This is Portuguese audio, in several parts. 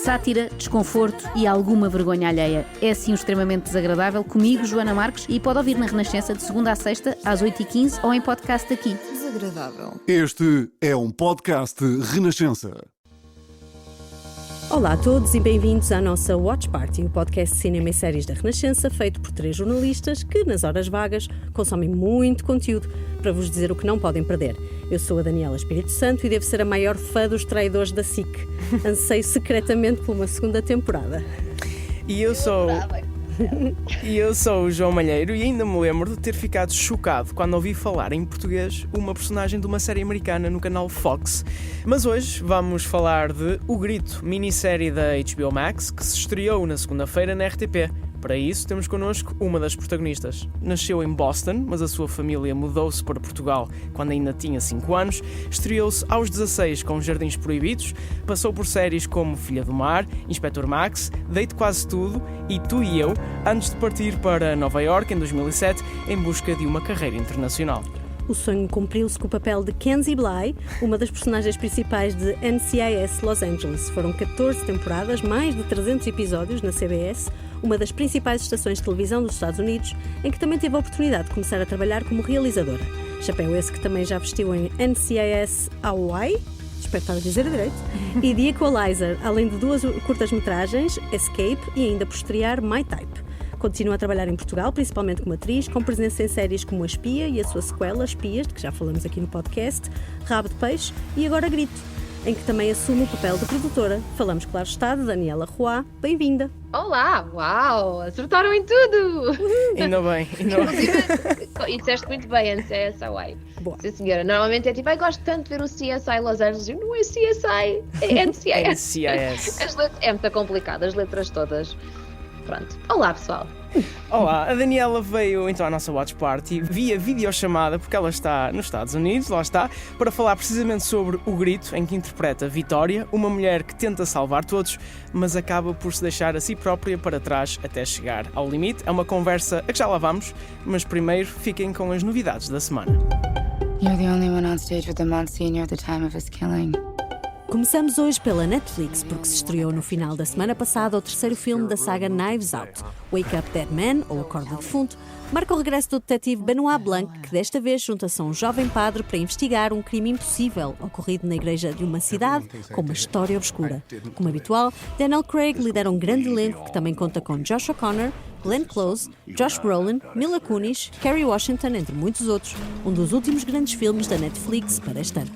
Sátira, desconforto e alguma vergonha alheia. É sim extremamente desagradável. Comigo, Joana Marques, e pode ouvir na Renascença de segunda à sexta, às 8h15 ou em podcast aqui. Desagradável. Este é um podcast Renascença. Olá a todos e bem-vindos à nossa Watch Party, o podcast de cinema e séries da Renascença, feito por 3 jornalistas que, nas horas vagas, consomem muito conteúdo para vos dizer o que não podem perder. Eu sou a Daniela Espírito Santo e devo ser a maior fã dos traidores da SIC. Anseio secretamente por uma segunda temporada. E eu sou o João Malheiro e ainda me lembro de ter ficado chocado quando ouvi falar em português uma personagem de uma série americana no canal Fox. Mas hoje vamos falar de O Grito, minissérie da HBO Max, que se estreou na segunda-feira na RTP. Para isso, temos connosco uma das protagonistas. Nasceu em Boston, mas a sua família mudou-se para Portugal quando ainda tinha 5 anos. Estreou-se aos 16 com Jardins Proibidos. Passou por séries como Filha do Mar, Inspector Max, Deito Quase Tudo e Tu e Eu, antes de partir para Nova Iorque em 2007 em busca de uma carreira internacional. O sonho cumpriu-se com o papel de Kenzie Bly, uma das personagens principais de NCIS Los Angeles. Foram 14 temporadas, mais de 300 episódios na CBS, uma das principais estações de televisão dos Estados Unidos, em que também teve a oportunidade de começar a trabalhar como realizadora. Chapéu esse que também já vestiu em NCIS Hawaii, espero estar a dizer direito, e The Equalizer, além de 2 curtas-metragens, Escape e ainda por estrear My Type. Continua a trabalhar em Portugal, principalmente como atriz, com presença em séries como A Espia e a sua sequela, Espias, de que já falamos aqui no podcast, Rabo de Peixe e agora Grito, em que também assume o papel de produtora. Falamos, claro está, de Daniela Roy. Bem-vinda! Olá, uau, acertaram em tudo! Ainda bem. E disseste muito bem, NCIS Hawaii. Boa. Sim, senhora, normalmente é tipo, gosto tanto de ver o CSI Los Angeles, e não é CSI, é NCIS. NCIS. É muito complicado, as letras todas. Pronto. Olá, pessoal. Olá, a Daniela veio então à nossa Watch Party via videochamada porque ela está nos Estados Unidos, lá está, para falar precisamente sobre O Grito, em que interpreta Vitória, uma mulher que tenta salvar todos, mas acaba por se deixar a si própria para trás até chegar ao limite. É uma conversa a que já lá vamos, mas primeiro fiquem com as novidades da semana. You're the only one on stage with the Monsignor at the time of his killing. Começamos hoje pela Netflix, porque se estreou no final da semana passada o terceiro filme da saga Knives Out. Wake Up Dead Man, ou Acorda Defunto, marca o regresso do detetive Benoit Blanc, que desta vez junta-se a um jovem padre para investigar um crime impossível ocorrido na igreja de uma cidade com uma história obscura. Como habitual, Daniel Craig lidera um grande elenco que também conta com Josh O'Connor, Glenn Close, Josh Brolin, Mila Kunis, Kerry Washington, entre muitos outros. Um dos últimos grandes filmes da Netflix para este ano.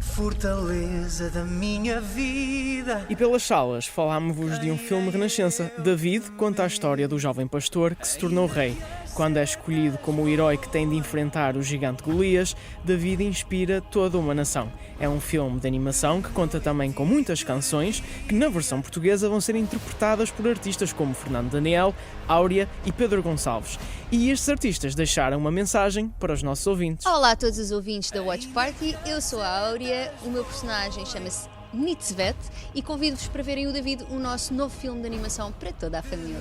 Fortaleza da minha vida. E pelas salas falámos-vos de um filme Renascença. David conta a história do jovem pastor que se tornou rei. Quando é escolhido como o herói que tem de enfrentar o gigante Golias, David inspira toda uma nação. É um filme de animação que conta também com muitas canções que na versão portuguesa vão ser interpretadas por artistas como Fernando Daniel, Áurea e Pedro Gonçalves. E estes artistas deixaram uma mensagem para os nossos ouvintes. Olá a todos os ouvintes da Watch Party, eu sou a Áurea, o meu personagem chama-se Nitzvet e convido-vos para verem o David, o nosso novo filme de animação para toda a família.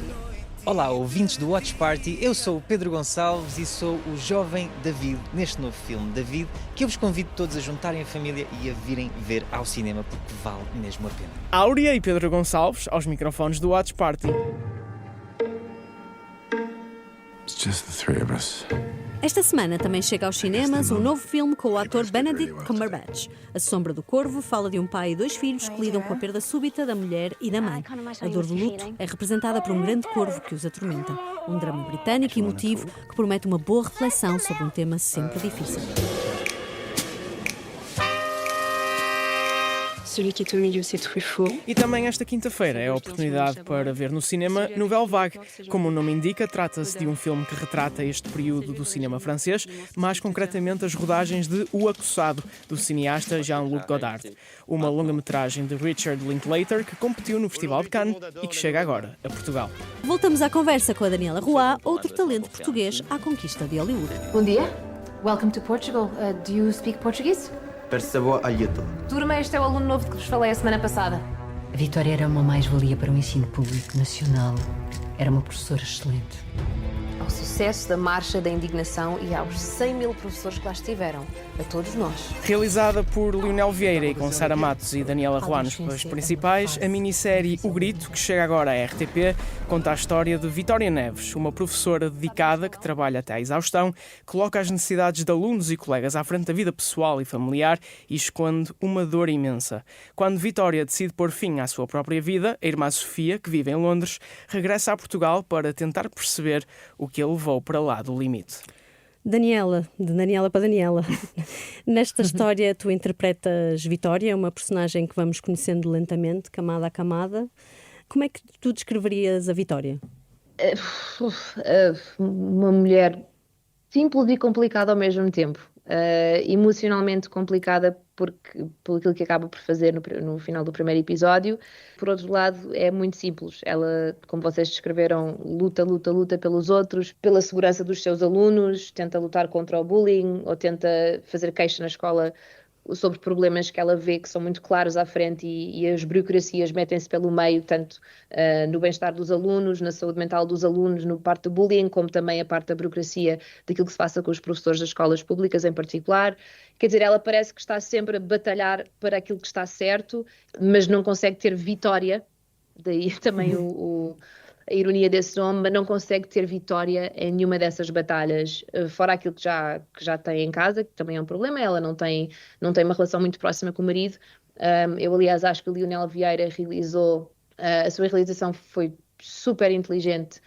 Olá, ouvintes do Watch Party, eu sou o Pedro Gonçalves e sou o jovem David neste novo filme, David, que eu vos convido todos a juntarem a família e a virem ver ao cinema, porque vale mesmo a pena. Áurea e Pedro Gonçalves, aos microfones do Watch Party. It's just the three of us. Esta semana também chega aos cinemas um novo filme com o ator Benedict Cumberbatch. A Sombra do Corvo fala de um pai e 2 filhos que lidam com a perda súbita da mulher e da mãe. A dor do luto é representada por um grande corvo que os atormenta. Um drama britânico e emotivo que promete uma boa reflexão sobre um tema sempre difícil. Celui qui est au milieu, c'est Truffaut. E também esta quinta-feira é a oportunidade para ver no cinema Nouvelle Vague. Como o nome indica, trata-se de um filme que retrata este período do cinema francês, mais concretamente as rodagens de O Acossado, do cineasta Jean-Luc Godard. Uma longa-metragem de Richard Linklater que competiu no Festival de Cannes e que chega agora a Portugal. Voltamos à conversa com a Daniela Roy, outro talento português à conquista de Hollywood. Bom dia. Welcome to Portugal. Do you speak Portuguese? Percebo alheto. Turma, este é o aluno novo de que vos falei a semana passada. A Vitória era uma mais-valia para o ensino público nacional. Era uma professora excelente. ao sucesso da Marcha da Indignação e aos 100 mil professores que lá estiveram, a todos nós. Realizada por Lionel Vieira e com Sara Matos e Daniela Roy nos papéis principais, a minissérie O Grito, que chega agora à RTP, conta a história de Vitória Neves, uma professora dedicada que trabalha até à exaustão, coloca as necessidades de alunos e colegas à frente da vida pessoal e familiar e esconde uma dor imensa. Quando Vitória decide pôr fim à sua própria vida, a irmã Sofia, que vive em Londres, regressa a Portugal para tentar perceber o que a levou para lá do limite. Daniela, de Daniela para Daniela. Nesta história tu interpretas Vitória, uma personagem que vamos conhecendo lentamente, camada a camada. Como é que tu descreverias a Vitória? Uma mulher simples e complicada ao mesmo tempo. Emocionalmente complicada por aquilo que acaba por fazer no final do primeiro episódio. Por outro lado, é muito simples. Ela, como vocês descreveram, luta pelos outros, pela segurança dos seus alunos, tenta lutar contra o bullying ou tenta fazer queixa na escola sobre problemas que ela vê que são muito claros à frente e as burocracias metem-se pelo meio, tanto no bem-estar dos alunos, na saúde mental dos alunos, no parte do bullying, como também a parte da burocracia daquilo que se passa com os professores das escolas públicas em particular. Quer dizer, ela parece que está sempre a batalhar para aquilo que está certo, mas não consegue ter vitória, daí também a ironia desse nome, mas não consegue ter vitória em nenhuma dessas batalhas, fora aquilo que já tem em casa, que também é um problema. Ela não tem uma relação muito próxima com o marido. Eu, aliás, acho que o Lionel Vieira realizou, a sua realização foi super inteligente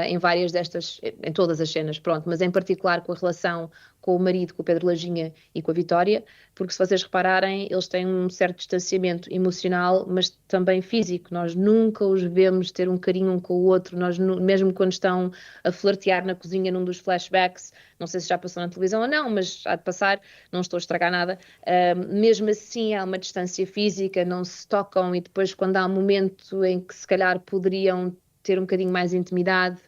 em todas as cenas, pronto, mas em particular com a relação com o marido, com o Pedro Lajinha e com a Vitória, porque se vocês repararem, eles têm um certo distanciamento emocional, mas também físico. Nós nunca os vemos ter um carinho um com o outro, mesmo quando estão a flertear na cozinha num dos flashbacks, não sei se já passou na televisão ou não, mas há de passar, não estou a estragar nada, mesmo assim há uma distância física, não se tocam e depois quando há um momento em que se calhar poderiam ter um bocadinho mais de intimidade,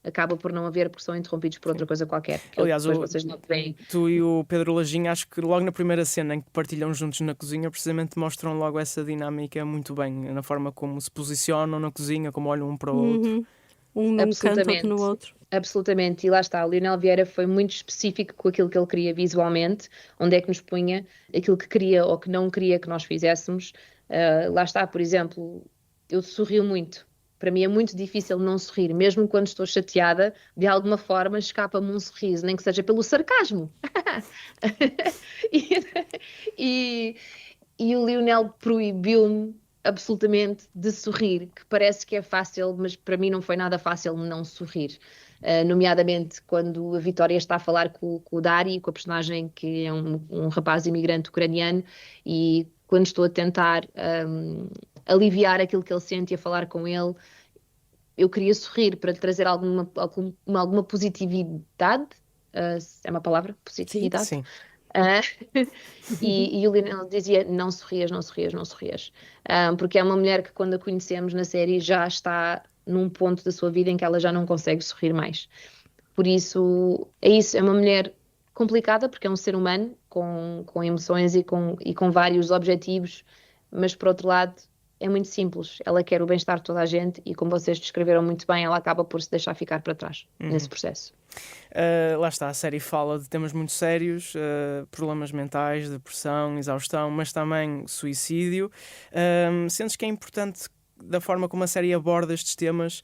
acaba por não haver porque são interrompidos por outra coisa qualquer. Aliás, vocês não veem. Tu e o Pedro Lajinha, acho que logo na primeira cena em que partilham juntos na cozinha, precisamente mostram logo essa dinâmica muito bem, na forma como se posicionam na cozinha, como olham um para o outro. Um num canto, outro no outro. Absolutamente, e lá está, o Lionel Vieira foi muito específico com aquilo que ele queria visualmente, onde é que nos punha, aquilo que queria ou que não queria que nós fizéssemos. Lá está, por exemplo, eu sorrio muito. Para mim é muito difícil não sorrir, mesmo quando estou chateada, de alguma forma escapa-me um sorriso, nem que seja pelo sarcasmo. e o Lionel proibiu-me absolutamente de sorrir, que parece que é fácil, mas para mim não foi nada fácil não sorrir. Nomeadamente quando a Vitória está a falar com o Dari, com a personagem que é um rapaz imigrante ucraniano, e quando estou a tentar aliviar aquilo que ele sente e a falar com ele, eu queria sorrir para lhe trazer alguma positividade. É uma palavra? Positividade? Sim. E o Lionel dizia, não sorrias, porque é uma mulher que quando a conhecemos na série já está num ponto da sua vida em que ela já não consegue sorrir mais. Por isso, é uma mulher complicada, porque é um ser humano com emoções e com vários objetivos, mas por outro lado é muito simples, ela quer o bem-estar de toda a gente e, como vocês descreveram muito bem, ela acaba por se deixar ficar para trás nesse processo. Lá está, a série fala de temas muito sérios, problemas mentais, depressão, exaustão, mas também suicídio. Sentes que é importante, da forma como a série aborda estes temas,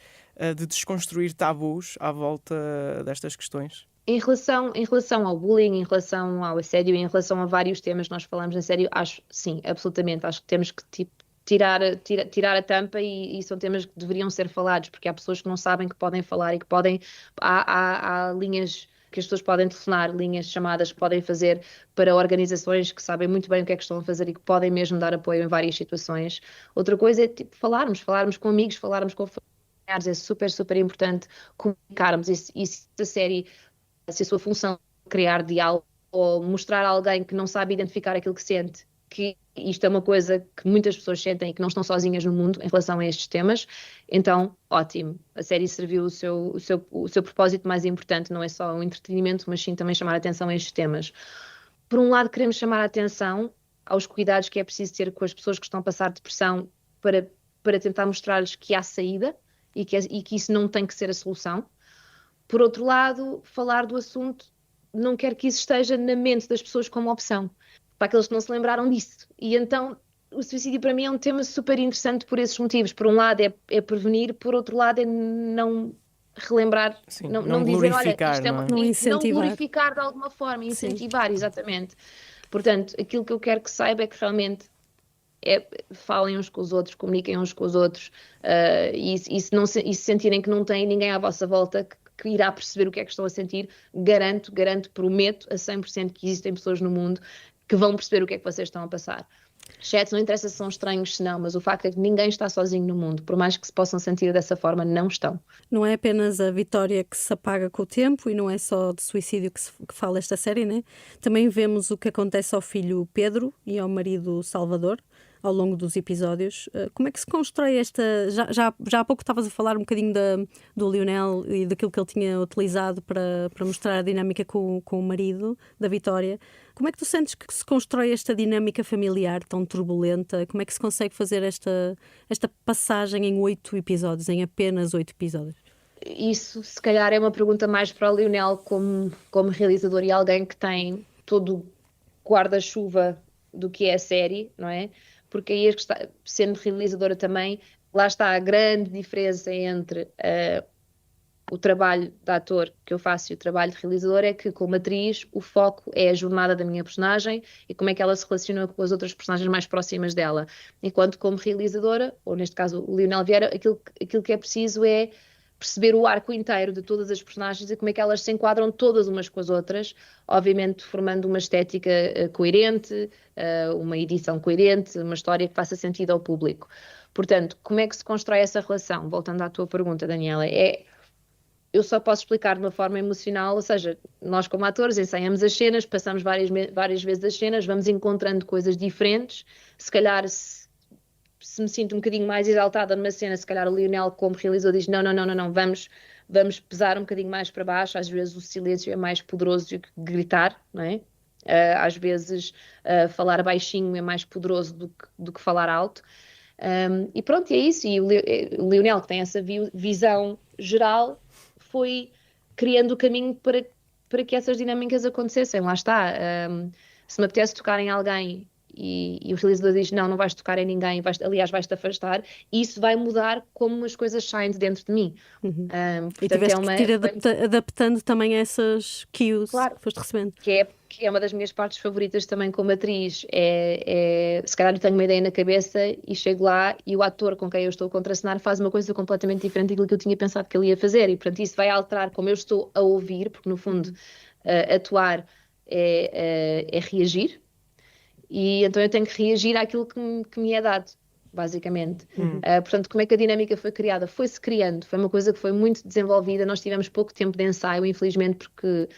de desconstruir tabus à volta destas questões? Em relação ao bullying, em relação ao assédio, em relação a vários temas que nós falamos na série, acho, sim, absolutamente, acho que temos que tirar a tampa e são temas que deveriam ser falados, porque há pessoas que não sabem que podem falar e que podem, há linhas que as pessoas podem telefonar, linhas chamadas que podem fazer para organizações que sabem muito bem o que é que estão a fazer e que podem mesmo dar apoio em várias situações. Outra coisa é falarmos com amigos, falarmos com familiares, é super, super importante comunicarmos e se a série, se a sua função é criar diálogo ou mostrar a alguém que não sabe identificar aquilo que sente, que isto é uma coisa que muitas pessoas sentem e que não estão sozinhas no mundo em relação a estes temas, então, ótimo. A série serviu o seu propósito mais importante, não é só o entretenimento, mas sim também chamar a atenção a estes temas. Por um lado, queremos chamar a atenção aos cuidados que é preciso ter com as pessoas que estão a passar depressão para tentar mostrar-lhes que há saída e que isso não tem que ser a solução. Por outro lado, falar do assunto não quer que isso esteja na mente das pessoas como opção, para aqueles que não se lembraram disso. E então o suicídio para mim é um tema super interessante por esses motivos. Por um lado é prevenir, por outro lado é não relembrar, Sim, não dizer, olha, isto é não incentivar. não glorificar de alguma forma, incentivar, exatamente. Portanto, aquilo que eu quero que saiba é que realmente falem uns com os outros, comuniquem uns com os outros, e se sentirem que não têm ninguém à vossa volta que irá perceber o que é que estão a sentir, garanto, prometo a 100% que existem pessoas no mundo que vão perceber o que é que vocês estão a passar. Exceto, não interessa se são estranhos, se não, mas o facto é que ninguém está sozinho no mundo, por mais que se possam sentir dessa forma, não estão. Não é apenas a Vitória que se apaga com o tempo e não é só de suicídio que fala esta série, né? Também vemos o que acontece ao filho Pedro e ao marido Salvador ao longo dos episódios. Como é que se constrói esta... Já há pouco estavas a falar um bocadinho do Lionel e daquilo que ele tinha utilizado para mostrar a dinâmica com o marido da Vitória. Como é que tu sentes que se constrói esta dinâmica familiar tão turbulenta? Como é que se consegue fazer esta passagem em 8 episódios, em apenas 8 episódios? Isso, se calhar, é uma pergunta mais para o Lionel como realizador e alguém que tem todo o guarda-chuva do que é a série, não é? Porque aí, sendo realizadora também, lá está a grande diferença entre o trabalho de ator que eu faço e o trabalho de realizador, é que como atriz o foco é a jornada da minha personagem e como é que ela se relaciona com as outras personagens mais próximas dela. Enquanto como realizadora, ou neste caso o Lionel Vieira, aquilo que é preciso é perceber o arco inteiro de todas as personagens e como é que elas se enquadram todas umas com as outras, obviamente formando uma estética coerente, uma edição coerente, uma história que faça sentido ao público. Portanto, como é que se constrói essa relação? Voltando à tua pergunta, Daniela, eu só posso explicar de uma forma emocional, ou seja, nós como atores ensaiamos as cenas, passamos várias vezes as cenas, vamos encontrando coisas diferentes, se calhar se me sinto um bocadinho mais exaltada numa cena, se calhar o Lionel como realizador diz não, vamos pesar um bocadinho mais para baixo, às vezes o silêncio é mais poderoso do que gritar, não é? Às vezes falar baixinho é mais poderoso do que falar alto. E pronto, é isso, e o Lionel que tem essa visão geral foi criando o caminho para que essas dinâmicas acontecessem, lá está. Se me apetece tocar em alguém e o realizador diz não vais tocar em ninguém, aliás vais-te afastar, isso vai mudar como as coisas saem de dentro de mim. E tiveste que ir adaptando também essas cues que foste recebendo. Que é uma das minhas partes favoritas também como atriz, se calhar eu tenho uma ideia na cabeça e chego lá e o ator com quem eu estou a contracenar faz uma coisa completamente diferente daquilo que eu tinha pensado que ele ia fazer e portanto isso vai alterar como eu estou a ouvir, porque no fundo atuar é reagir. E então eu tenho que reagir àquilo que me é dado, basicamente. Portanto, como é que a dinâmica foi criada? Foi-se criando, foi uma coisa que foi muito desenvolvida, nós tivemos pouco tempo de ensaio, infelizmente, porque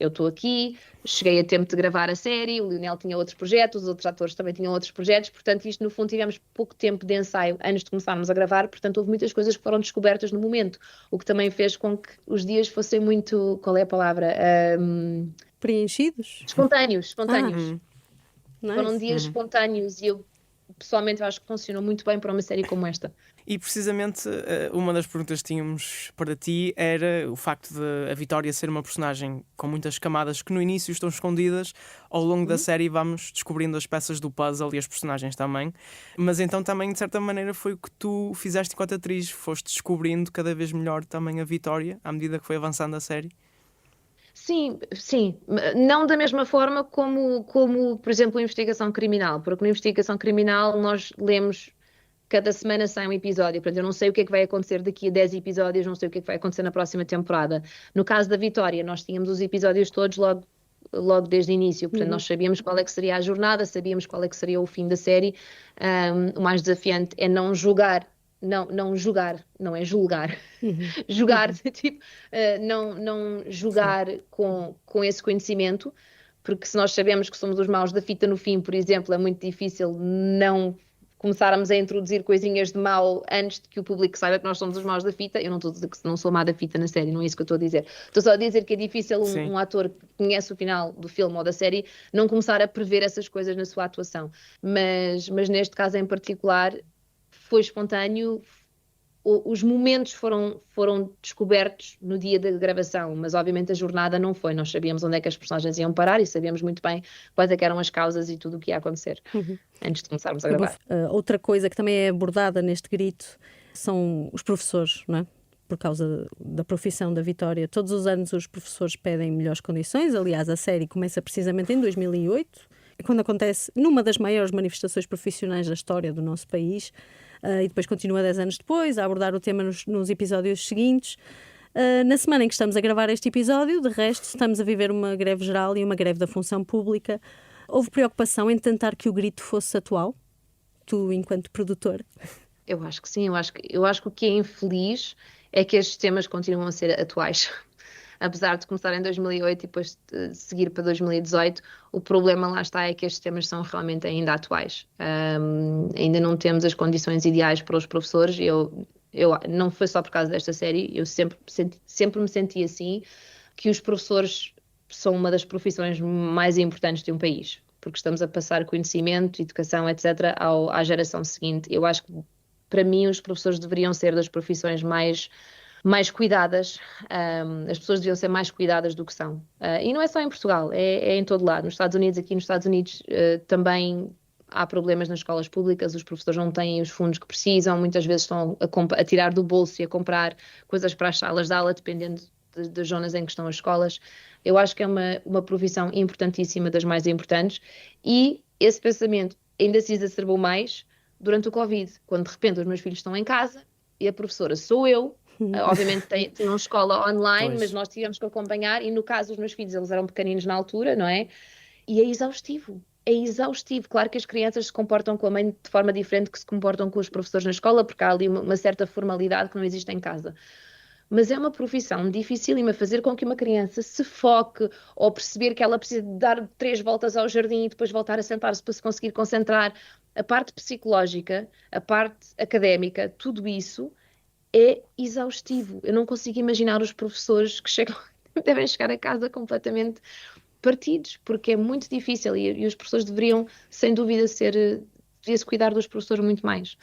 eu estou aqui, cheguei a tempo de gravar a série, o Lionel tinha outros projetos, os outros atores também tinham outros projetos, portanto isto no fundo tivemos pouco tempo de ensaio antes de começarmos a gravar, portanto houve muitas coisas que foram descobertas no momento, o que também fez com que os dias fossem muito, qual é a palavra? Preenchidos? Espontâneos. Nice. Foram dias espontâneos e eu pessoalmente acho que funcionou muito bem para uma série como esta. E precisamente uma das perguntas que tínhamos para ti era o facto de a Vitória ser uma personagem com muitas camadas que no início estão escondidas, ao longo da série vamos descobrindo as peças do puzzle e as personagens também, mas então também de certa maneira foi o que tu fizeste enquanto atriz, foste descobrindo cada vez melhor também a Vitória à medida que foi avançando a série. Sim, não da mesma forma como, por exemplo, a investigação criminal, porque na investigação criminal nós lemos cada semana sai um episódio, portanto eu não sei o que é que vai acontecer daqui a 10 episódios, não sei o que é que vai acontecer na próxima temporada. No caso da Vitória, nós tínhamos os episódios todos logo desde o início, portanto nós sabíamos qual é que seria a jornada, sabíamos qual é que seria o fim da série. O mais desafiante é não julgar, não é julgar. Julgar, tipo, não julgar com esse conhecimento, porque se nós sabemos que somos os maus da fita no fim, por exemplo, é muito difícil não começarmos a introduzir coisinhas de mal antes de que o público saiba que nós somos os maus da fita. Eu não estou a dizer que não sou má da fita na série, não é isso que eu estou a dizer. Estou só a dizer que é difícil um ator que conhece o final do filme ou da série não começar a prever essas coisas na sua atuação. Mas neste caso em particular foi espontâneo, os momentos foram descobertos no dia da gravação, mas obviamente a jornada não foi. Nós sabíamos onde é que as personagens iam parar e sabíamos muito bem quais é que eram as causas e tudo o que ia acontecer antes de começarmos a gravar. Outra coisa que também é abordada neste grito são os professores, não é? Por causa da profissão da Vitória. Todos os anos os professores pedem melhores condições. Aliás, a série começa precisamente em 2008, quando acontece numa das maiores manifestações profissionais da história do nosso país, e depois continua 10 anos depois a abordar o tema nos episódios seguintes. Na semana em que estamos a gravar este episódio, de resto, estamos a viver uma greve geral e uma greve da função pública. Houve preocupação em tentar que o grito fosse atual? Tu, enquanto produtor? Eu acho que sim. Eu acho que o que é infeliz é que estes temas continuam a ser atuais. Apesar de começar em 2008 e depois de seguir para 2018, o problema lá está é que estes temas são realmente ainda atuais. Ainda não temos as condições ideais para os professores. Eu não foi só por causa desta série, eu sempre me senti assim, que os professores são uma das profissões mais importantes de um país, porque estamos a passar conhecimento, educação, etc., à geração seguinte. Eu acho que, para mim, os professores deveriam ser das profissões mais cuidadas, as pessoas deviam ser mais cuidadas do que são. E não é só em Portugal, é em todo lado. Nos Estados Unidos, aqui nos Estados Unidos, também há problemas nas escolas públicas, os professores não têm os fundos que precisam, muitas vezes estão a tirar do bolso e a comprar coisas para as salas de aula, dependendo das zonas em que estão as escolas. Eu acho que é uma profissão importantíssima, das mais importantes, e esse pensamento ainda se exacerbou mais durante o Covid, quando de repente os meus filhos estão em casa e a professora sou eu. Obviamente tem uma escola online, mas nós tivemos que acompanhar, e no caso dos meus filhos, eles eram pequeninos na altura, não é? E é exaustivo. Claro que as crianças se comportam com a mãe de forma diferente que se comportam com os professores na escola, porque há ali uma certa formalidade que não existe em casa. Mas é uma profissão dificílima, fazer com que uma criança se foque, ou perceber que ela precisa de dar 3 voltas ao jardim e depois voltar a sentar-se para se conseguir concentrar. A parte psicológica, a parte académica, tudo isso é exaustivo. Eu não consigo imaginar os professores que devem chegar a casa completamente partidos, porque é muito difícil, e os professores deveriam, sem dúvida, devia-se cuidar dos professores muito mais.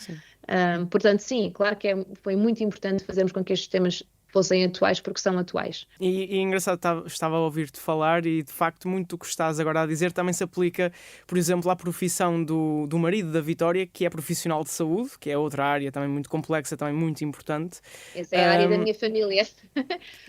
Portanto, sim, claro que foi muito importante fazermos com que estes temas fossem atuais, porque são atuais. E é engraçado, estava a ouvir-te falar, e de facto muito do que estás agora a dizer também se aplica, por exemplo, à profissão do marido da Vitória, que é profissional de saúde, que é outra área também muito complexa, também muito importante. Essa é a área da minha família.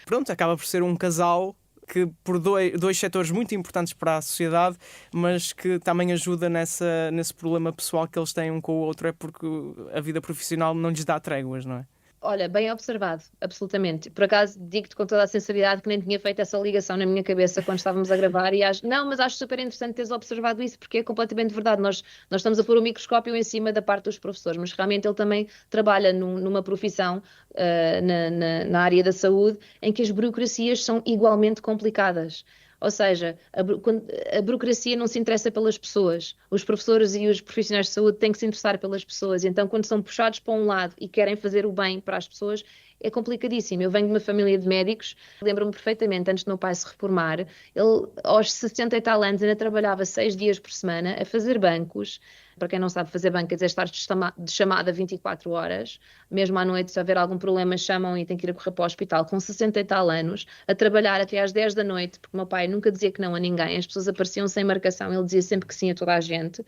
Pronto, acaba por ser um casal que por dois setores muito importantes para a sociedade, mas que também ajuda nesse problema pessoal que eles têm um com o outro, é porque a vida profissional não lhes dá tréguas, não é? Olha, bem observado, absolutamente. Por acaso, digo-te com toda a sinceridade que nem tinha feito essa ligação na minha cabeça quando estávamos a gravar, e mas acho super interessante teres observado isso, porque é completamente verdade. Nós estamos a pôr o microscópio em cima da parte dos professores, mas realmente ele também trabalha numa profissão, na área da saúde, em que as burocracias são igualmente complicadas. Ou seja, a burocracia não se interessa pelas pessoas. Os professores e os profissionais de saúde têm que se interessar pelas pessoas. Então, quando são puxados para um lado e querem fazer o bem para as pessoas, é complicadíssimo. Eu venho de uma família de médicos, lembro-me perfeitamente, antes do meu pai se reformar, ele aos 60 e tal anos ainda trabalhava 6 dias por semana a fazer bancos. Para quem não sabe fazer banco, quer dizer, estar de chamada 24 horas, mesmo à noite, se houver algum problema, chamam e tem que ir a correr para o hospital, com 60 e tal anos, a trabalhar até às 10 da noite, porque o meu pai nunca dizia que não a ninguém, as pessoas apareciam sem marcação, ele dizia sempre que sim a toda a gente,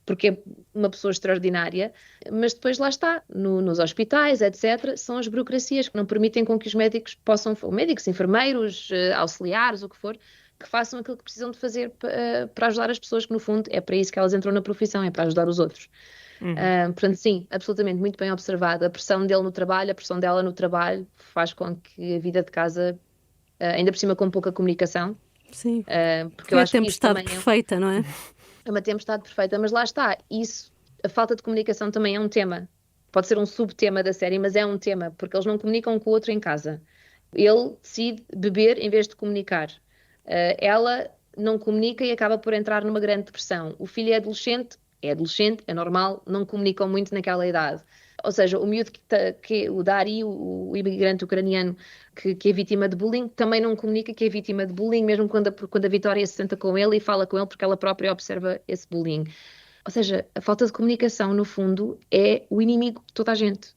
porque é uma pessoa extraordinária, mas depois lá está, nos hospitais, etc., são as burocracias que não permitem com que os médicos possam, médicos, enfermeiros, auxiliares, o que for, que façam aquilo que precisam de fazer para ajudar as pessoas, que no fundo é para isso que elas entram na profissão, é para ajudar os outros. Portanto, sim, absolutamente, muito bem observado. A pressão dele no trabalho, a pressão dela no trabalho faz com que a vida de casa, ainda por cima com pouca comunicação. Sim, porque eu acho a tempestade perfeita, não é? É uma tempestade perfeita, mas lá está, a falta de comunicação também é um tema. Pode ser um subtema da série, mas é um tema, porque eles não comunicam com o outro em casa. Ele decide beber em vez de comunicar. Ela não comunica e acaba por entrar numa grande depressão. O filho é adolescente, é normal, não comunicam muito naquela idade. Ou seja, o miúdo o Dari, o imigrante ucraniano que é vítima de bullying, também não comunica que é vítima de bullying, mesmo quando a Vitória se senta com ele e fala com ele, porque ela própria observa esse bullying. Ou seja, a falta de comunicação, no fundo, é o inimigo de toda a gente.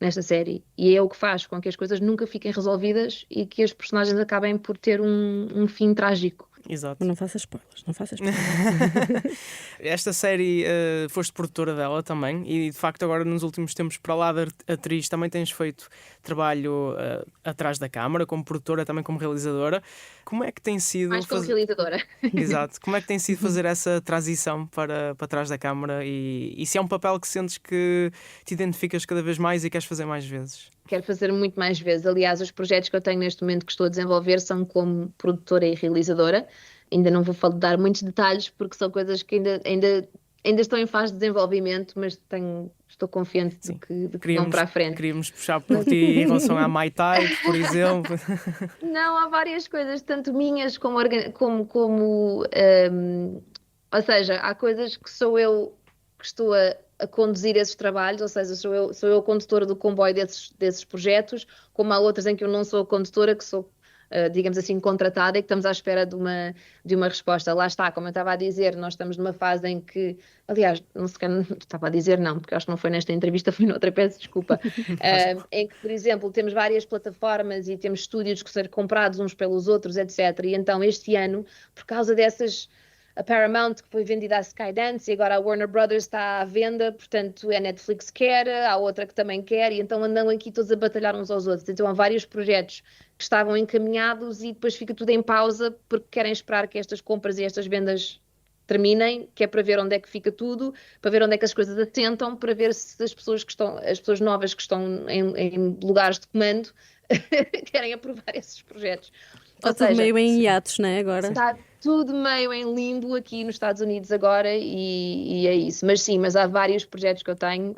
nesta série, e é o que faz com que as coisas nunca fiquem resolvidas e que as personagens acabem por ter um fim trágico. Exato. Não faças spoilers, não faças spoilers. Esta série, foste produtora dela também, e de facto agora nos últimos tempos, para lá da atriz, também tens feito trabalho atrás da câmara, como produtora, também como realizadora. Como é que tem sido... Mais como realizadora. Exato. Como é que tem sido fazer essa transição para trás da câmara, e se é um papel que sentes que te identificas cada vez mais e queres fazer mais vezes? Quero fazer muito mais vezes. Aliás, os projetos que eu tenho neste momento que estou a desenvolver são como produtora e realizadora. Ainda não vou dar muitos detalhes porque são coisas que ainda estão em fase de desenvolvimento, mas estou confiante de que vão para a frente. Queríamos puxar por ti em relação à Mai Tai, por exemplo. Não, há várias coisas, tanto minhas como ou seja, há coisas que sou eu que estou a conduzir esses trabalhos, ou seja, sou eu a condutora do comboio desses projetos, como há outras em que eu não sou a condutora, que sou, digamos assim, contratada, e que estamos à espera de uma resposta. Lá está, como eu estava a dizer, nós estamos numa fase em que, aliás, não estava a dizer não, porque acho que não foi nesta entrevista, foi noutra, peço desculpa, em que, por exemplo, temos várias plataformas e temos estúdios que serão comprados uns pelos outros, etc. E então este ano, por causa dessas... A Paramount, que foi vendida à Skydance, e agora a Warner Brothers está à venda, portanto a Netflix quer, há outra que também quer, e então andam aqui todos a batalhar uns aos outros. Então há vários projetos que estavam encaminhados e depois fica tudo em pausa porque querem esperar que estas compras e estas vendas terminem, que é para ver onde é que fica tudo, para ver onde é que as coisas assentam, para ver se as pessoas novas que estão em lugares de comando querem aprovar esses projetos. Está tudo meio em hiatos, não é, agora? Está tudo meio em limbo aqui nos Estados Unidos agora, e é isso. Mas há vários projetos que eu tenho,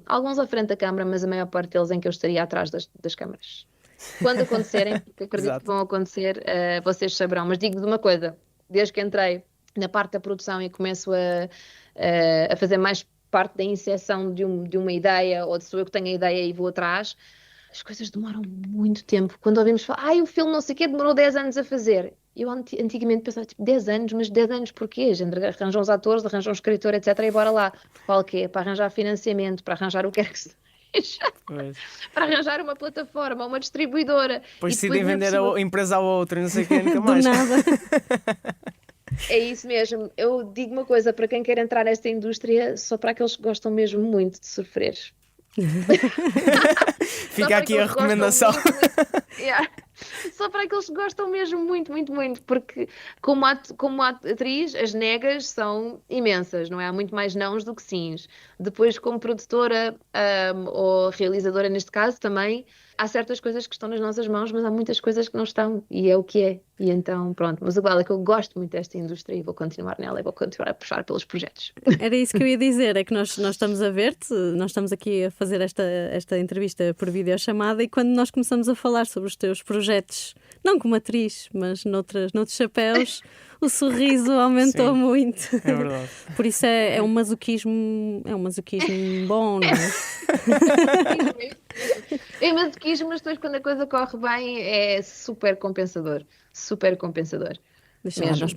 alguns à frente da câmara, mas a maior parte deles em que eu estaria atrás das câmaras. Quando acontecerem, porque acredito que vão acontecer, vocês saberão. Mas digo-vos uma coisa, desde que entrei na parte da produção e começo a fazer mais parte da inserção de uma ideia, ou de sou eu que tenho a ideia e vou atrás, as coisas demoram muito tempo. Quando ouvimos falar, o filme não sei o quê demorou 10 anos a fazer. Eu antigamente pensava, 10 anos, mas 10 anos porquê? A gente arranja uns atores, arranja um escritor, etc. E bora lá. Qual que é? Para arranjar financiamento, para arranjar o que é que seja. Para arranjar uma plataforma, uma distribuidora. Depois decidem vender a empresa a outra, não sei o que, nunca mais. Do nada. É isso mesmo. Eu digo uma coisa, para quem quer entrar nesta indústria, só para aqueles que gostam mesmo muito de sofrer. Fica aqui a recomendação. Só para aqueles que gostam mesmo muito, muito, muito, porque como atriz as negas são imensas, não é? Há muito mais nãos do que sims. Depois, como produtora ou realizadora neste caso também, há certas coisas que estão nas nossas mãos, mas há muitas coisas que não estão, e é o que é. E então, pronto, mas igual é que eu gosto muito desta indústria e vou continuar nela e vou continuar a puxar pelos projetos. Era isso que eu ia dizer, é que nós estamos a ver-te, nós estamos aqui a fazer esta entrevista por videochamada, e quando nós começamos a falar sobre os teus projetos, não como atriz, mas noutros chapéus, o sorriso aumentou muito. É verdade. Por isso é um masoquismo bom, não é? É masoquismo, mas depois quando a coisa corre bem é super compensador. Super compensador. Deixa lá, nós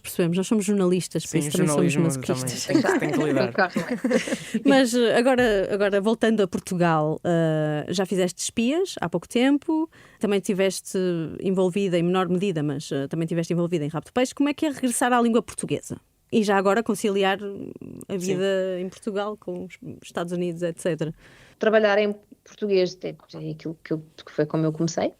percebemos, nós somos jornalistas, por isso também somos masoquistas. Tem que lidar. Mas agora voltando a Portugal, já fizeste espias há pouco tempo, também estiveste envolvida, em menor medida, mas também estiveste envolvida em Rabo de Peixe. Como é que é regressar à língua portuguesa? E já agora conciliar a vida em Portugal com os Estados Unidos, etc. Trabalhar em português é aquilo que foi como eu comecei.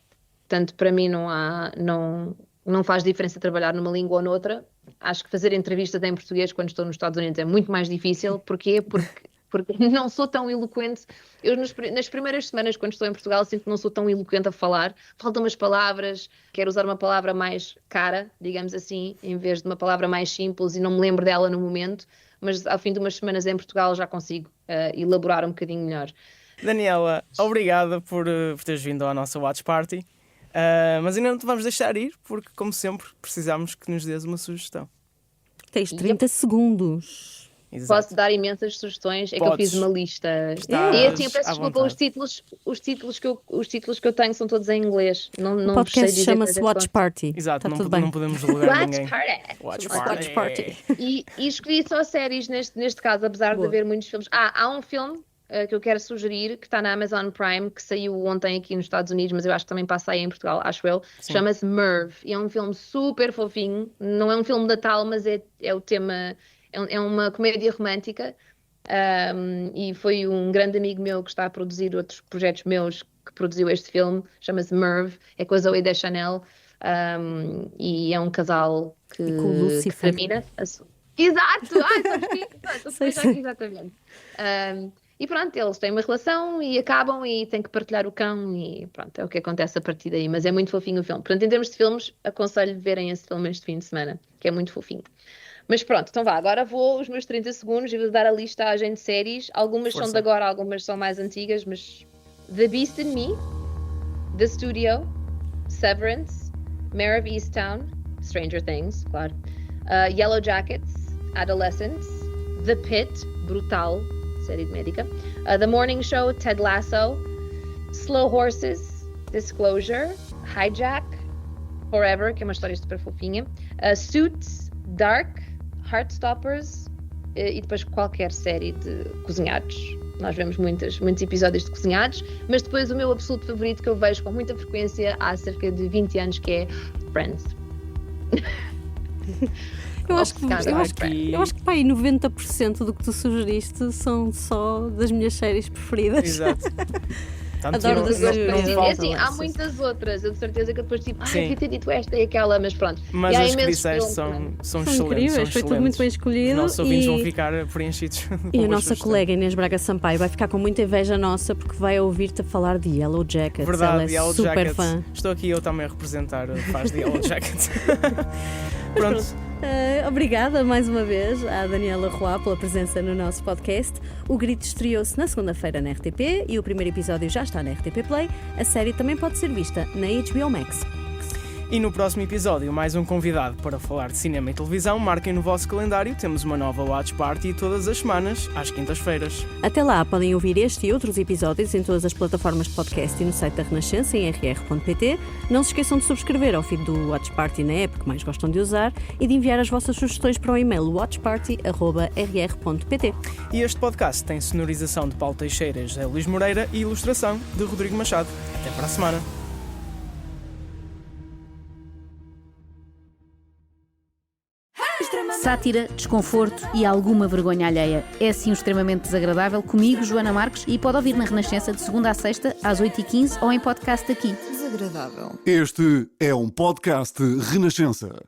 Portanto, para mim não faz diferença trabalhar numa língua ou noutra. Acho que fazer entrevistas em português quando estou nos Estados Unidos é muito mais difícil. Porquê? Porque não sou tão eloquente. Eu nas primeiras semanas quando estou em Portugal sinto que não sou tão eloquente a falar. Faltam umas palavras, quero usar uma palavra mais cara, digamos assim, em vez de uma palavra mais simples, e não me lembro dela no momento. Mas ao fim de umas semanas em Portugal já consigo elaborar um bocadinho melhor. Daniela, obrigada por teres vindo à nossa Watch Party. Mas ainda não te vamos deixar ir, porque, como sempre, precisamos que nos dês uma sugestão. Tens 30 segundos. Exato. Posso dar imensas sugestões, que eu fiz uma lista. E assim, eu peço desculpa, os títulos que eu tenho são todos em inglês. Não o podcast chama-se Watch Party. Exato, não podemos julgar ninguém. Watch Party. E escolhi só séries neste caso, apesar de haver muitos filmes. Há um filme que eu quero sugerir, que está na Amazon Prime, que saiu ontem aqui nos Estados Unidos, mas eu acho que também passa aí em Portugal, acho eu. Chama-se Merv, e é um filme super fofinho. Não é um filme de Natal, mas é o tema, é uma comédia romântica. E foi um grande amigo meu que está a produzir outros projetos meus que produziu este filme, chama-se Merv, é com a Zooey Deschanel, e é um casal que termina. Exato! Sabes que exatamente. E pronto, eles têm uma relação e acabam e têm que partilhar o cão e pronto, é o que acontece a partir daí, mas é muito fofinho o filme. Portanto, em termos de filmes, aconselho verem esse filme este fim de semana, que é muito fofinho. Mas pronto, então vá, agora vou os meus 30 segundos e vou dar a listagem de séries. Algumas são de agora, algumas são mais antigas, mas The Beast in Me, The Studio, Severance, Mare of Easttown, Stranger Things, claro, Yellow Jackets, Adolescents, The Pit, brutal, série de médica, The Morning Show, Ted Lasso, Slow Horses, Disclosure, Hijack, Forever, que é uma história super fofinha, Suits, Dark, Heartstoppers e depois qualquer série de cozinhados. Nós vemos muitos episódios de cozinhados, mas depois o meu absoluto favorito que eu vejo com muita frequência há cerca de 20 anos, que é Friends. Eu acho que pá, 90% do que tu sugeriste são só das minhas séries preferidas. Exato. Adoro das outras. Há muitas outras, eu de certeza que depois devia ter dito esta e aquela, mas pronto. Mas as que disseste são excelentes. Foi tudo muito bem escolhido. Os nossos ouvintes vão ficar preenchidos. E a nossa colega Inês Braga Sampaio vai ficar com muita inveja nossa porque vai ouvir-te a falar de Yellow Jackets. Verdade, ela é Yellow super Jackets. fã. Estou aqui eu também a representar fãs de Yellow Jackets. Pronto. Obrigada mais uma vez à Daniela Roy pela presença no nosso podcast. O Grito estreou-se na segunda-feira na RTP e o primeiro episódio já está na RTP Play. A série também pode ser vista na HBO Max. E no próximo episódio, mais um convidado para falar de cinema e televisão. Marquem no vosso calendário, temos uma nova Watch Party todas as semanas, às quintas-feiras. Até lá, podem ouvir este e outros episódios em todas as plataformas de podcast e no site da Renascença em rr.pt. Não se esqueçam de subscrever ao feed do Watch Party na app que mais gostam de usar e de enviar as vossas sugestões para o e-mail watchparty@rr.pt. E este podcast tem sonorização de Paulo Teixeira, José Luís Moreira e ilustração de Rodrigo Machado. Até para a semana. Sátira, desconforto e alguma vergonha alheia. É sim extremamente desagradável comigo, Joana Marques, e pode ouvir na Renascença de segunda a sexta, às 8h15 ou em podcast aqui. Desagradável. Este é um podcast Renascença.